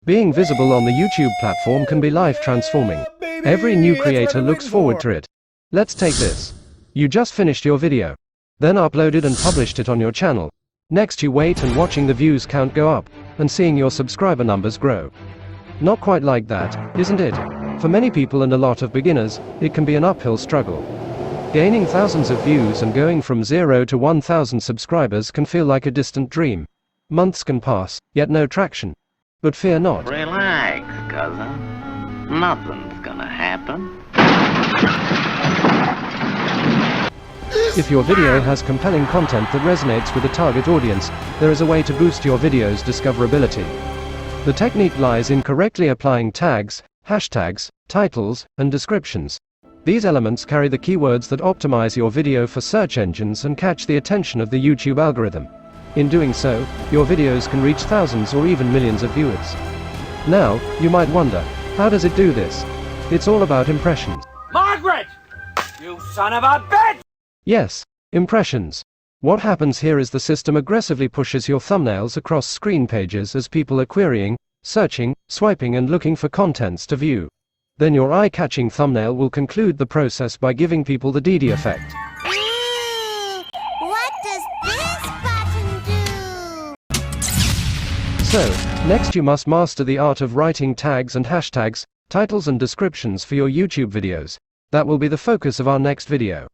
Being visible on the YouTube platform can be life-transforming. Every new creator looks forward to it. Let's take this. You just finished your video. Then uploaded and published it on your channel. Next you wait and watching the views count go up, and seeing your subscriber numbers grow. Not quite like that, isn't it? For many people and a lot of beginners, it can be an uphill struggle. Gaining thousands of views and going from 0 to 1,000 subscribers can feel like a distant dream. Months can pass, yet no traction. But fear not. Relax, cousin. Nothing's gonna happen. If your video has compelling content that resonates with the target audience, there is a way to boost your video's discoverability. The technique lies in correctly applying tags, hashtags, titles, and descriptions. These elements carry the keywords that optimize your video for search engines and catch the attention of the YouTube algorithm. In doing so, your videos can reach thousands or even millions of viewers. Now, you might wonder, how does it do this? It's all about impressions. Margaret! You son of a bitch! Yes, impressions. What happens here is the system aggressively pushes your thumbnails across screen pages as people are querying, searching, swiping and looking for contents to view. Then your eye-catching thumbnail will conclude the process by giving people the DD effect. What does this button do? So, next you must master the art of writing tags and hashtags, titles and descriptions for your YouTube videos. That will be the focus of our next video.